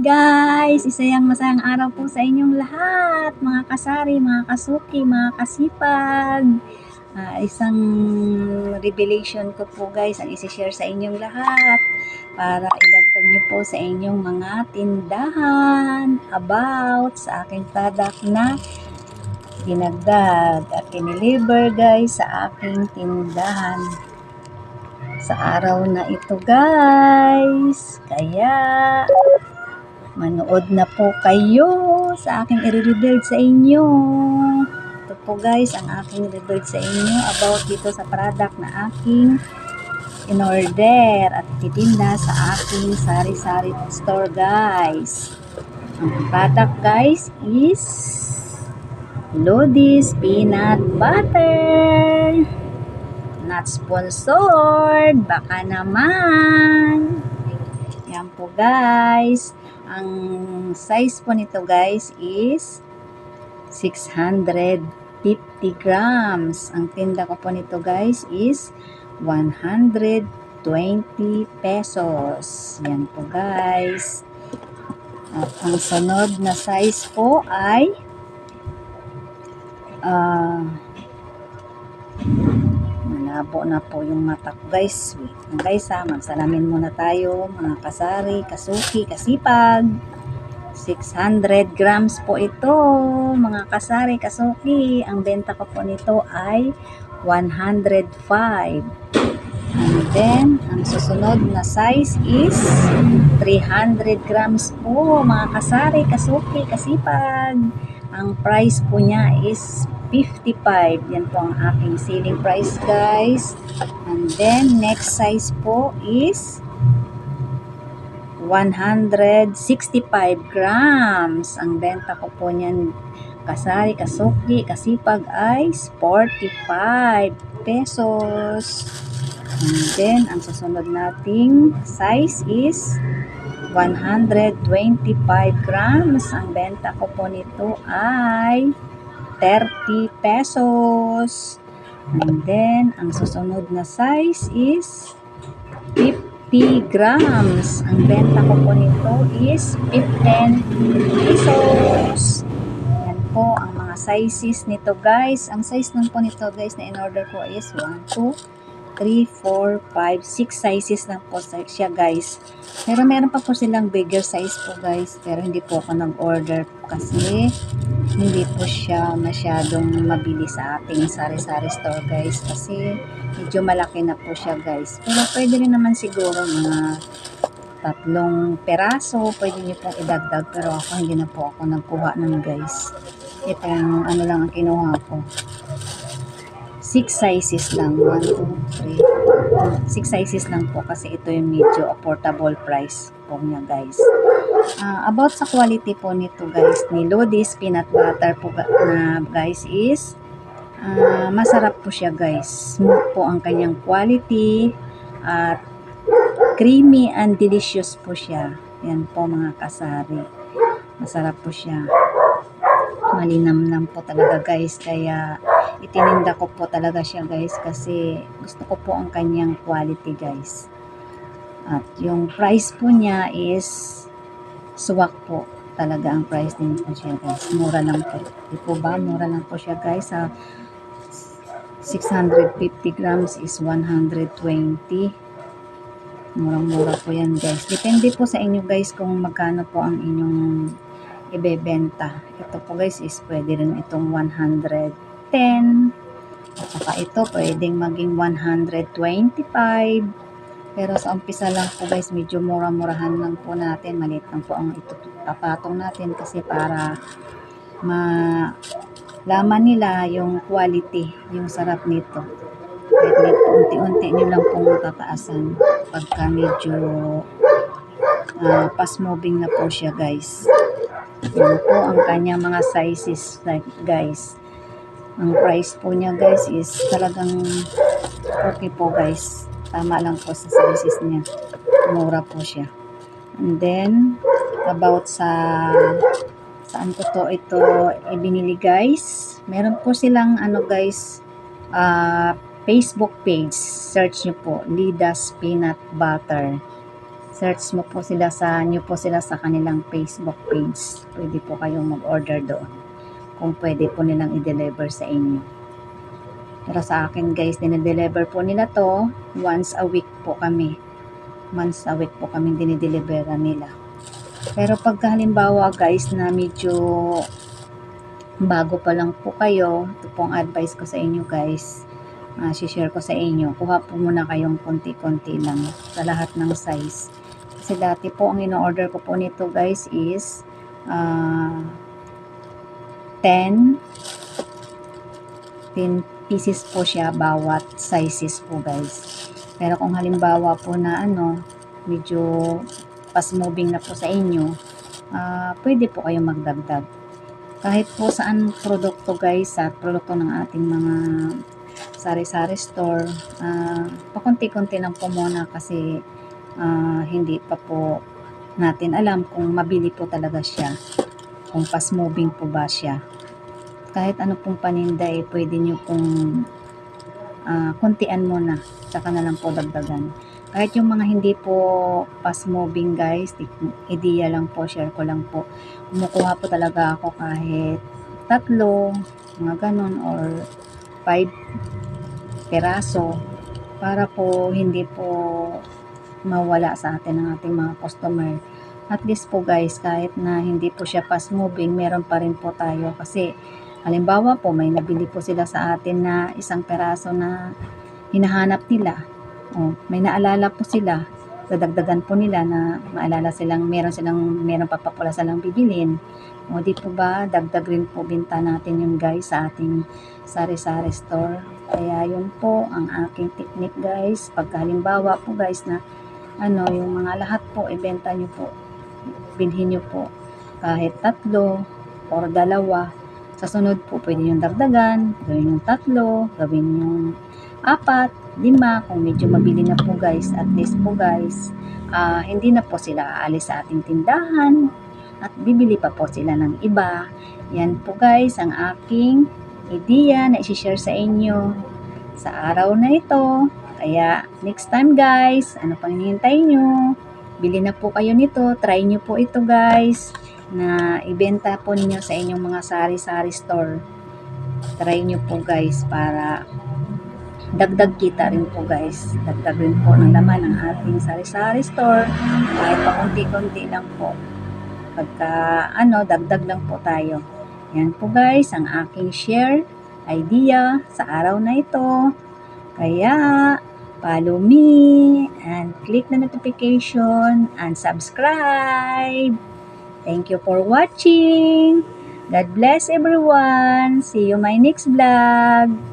guys! Masayang araw po sa inyong lahat, mga kasari, mga kasuki, mga kasipag. Isang revelation ko po guys ang isi-share sa inyong lahat para idagdag nyo po sa inyong mga tindahan about sa aking product na dinagdag at dineliver guys sa aking tindahan sa araw na ito guys. Kaya manood na po kayo sa aking i-reveal sa inyo. Ito po guys ang aking i-reveal sa inyo about dito sa product na aking in-order at titinda sa aking sari-sari store guys. Ang product guys is Lodi's Peanut Butter. Not sponsored, baka naman. Yan po guys. Ang size po nito guys is 650 grams. Ang tinda ko po nito guys is 120 pesos. Yan po guys. At ang sunod na size po ay malabo na po yung mata ko guys. Wait guys magsalamin muna tayo mga kasari, kasuki, kasipag. 600 grams po ito mga kasari, kasuki. Ang benta ko po nito ay 105. And then ang susunod na size is 300 grams po mga kasari, kasuki, kasipag. Ang price po niya is 55. Yan po ang aking selling price guys. And then next size po is 165 grams. Ang benta ko po niyan kasari, kasuki, kasipag ay 45 pesos. And then ang susunod nating size is 125 grams. Ang benta ko po nito ay 30 pesos. And then ang susunod na size is 50 grams. Ang benta ko po nito is 15 pesos. Yan po ang mga sizes nito guys. Ang size nun po nito guys na in-order ko is 1, 2, 3, 4, 5, 6 sizes lang po siya guys. Pero meron pa po silang bigger size po guys. Pero hindi po ako nag-order kasi hindi po siya masyadong mabili sa ating sari-sari store guys. Kasi medyo malaki na po siya guys. Pero pwede rin naman siguro mga 3 peraso. Pwede nyo pong idagdag. Pero ako hindi na po ako nagkuha nun guys. Ito yung ano lang ang kinuha ko. 6 sizes lang. 1, 2, 3. 6 sizes lang po kasi ito yung medyo affordable price po niya guys. About sa quality po nito guys ni Lodi's Peanut Butter po na guys is masarap po siya guys. Smooth po ang kanyang quality at creamy and delicious po siya. Yan po mga kasari. Masarap po siya. Malinamnam po talaga guys, kaya itininda ko po talaga siya guys kasi gusto ko po ang kanyang quality guys. At yung price po niya is suwak po talaga ang price din po siya guys. Mura lang po. Di po ba? Mura lang po siya guys. 650 grams is 120. Murang-mura po yan guys. Depende po sa inyo guys kung magkano po ang inyong ibebenta. Ito po guys is pwede rin itong 110. At saka ito pwedeng maging 125. Pero sa umpisa lang po guys, medyo mura-murahan lang po natin. Maliit lang po ang itutapatong natin kasi para malaman nila yung quality, yung sarap nito. Kahit unti-unti nyo lang pong tataasan pagka medyo fast moving na po siya guys. Yan po ang kanyang mga sizes guys. Ang price po niya guys is talagang okay po guys. Tama lang po sa sizes niya. Mura po siya. And then about saan ko to ito ibinili guys. Meron po silang ano guys, Facebook page. Search nyo po Lodi's Peanut Butter. Search mo po sila nyo po sila sa kanilang Facebook page. Pwede po kayong mag-order doon. Kung pwede po nilang i-deliver sa inyo. Pero sa akin guys, dinideliver po nila to once a week po kami. Once a week po kami dinideliveran nila. Pero pagka halimbawa guys na medyo bago pa lang po kayo, ito pong advice ko sa inyo guys, share ko sa inyo, kuha po muna kayong konti-konti lang sa lahat ng size. Kasi dati po ang ino-order ko po nito guys is 10 pieces po siya bawat sizes po guys. Pero kung halimbawa po na medyo fast moving na po sa inyo, pwede po kayo magdagdag. Kahit po saan produkto guys, sa produkto ng ating mga sari-sari store, pakunti-kunti lang po muna kasi hindi pa po natin alam kung mabili po talaga siya, kung fast moving po ba siya. Kahit ano pong paninda pwede nyo pong kuntian muna, tsaka na lang po dagdagan. Kahit yung mga hindi po fast moving guys, idea lang po, share ko lang po. Kumukuha po talaga ako kahit 3, mga ganon, or 5 peraso para po hindi po mawala sa atin ang ating mga customer. At least po guys, kahit na hindi po siya fast moving, meron pa rin po tayo. Kasi halimbawa po, may nabili po sila sa atin na 1 peraso na hinahanap nila. May naalala po sila, dadagdagan po nila na maalala silang meron pa pala silang bibilin. Di po ba, dagdag rin po binta natin yun guys sa ating sari-sari store. Kaya yun po ang aking technique guys. Pagka halimbawa po guys na yung mga lahat po ibenta nyo po, bilhin nyo po kahit 3 or 2. Sa sunod po pwede yung dagdagan, gawin yung 3, gawin yung 4, 5, kung medyo mabili na po guys. At least po guys, hindi na po sila aalis sa ating tindahan at bibili pa po sila ng iba. Yan po guys ang aking idea na i-share sa inyo sa araw na ito. Kaya next time guys, ano pang hinihintay nyo? Bili na po kayo nito, try nyo po ito guys, na ibenta po ninyo sa inyong mga sari-sari store. Try nyo po guys para dagdag kita rin po guys. Dagdag rin po ng laman ng ating sari-sari store. Kahit pa konti-konti lang po. Pagka dagdag lang po tayo. Yan po guys ang aking share idea sa araw na ito. Kaya follow me and click the notification and subscribe. Thank you for watching. God bless everyone. See you my next vlog.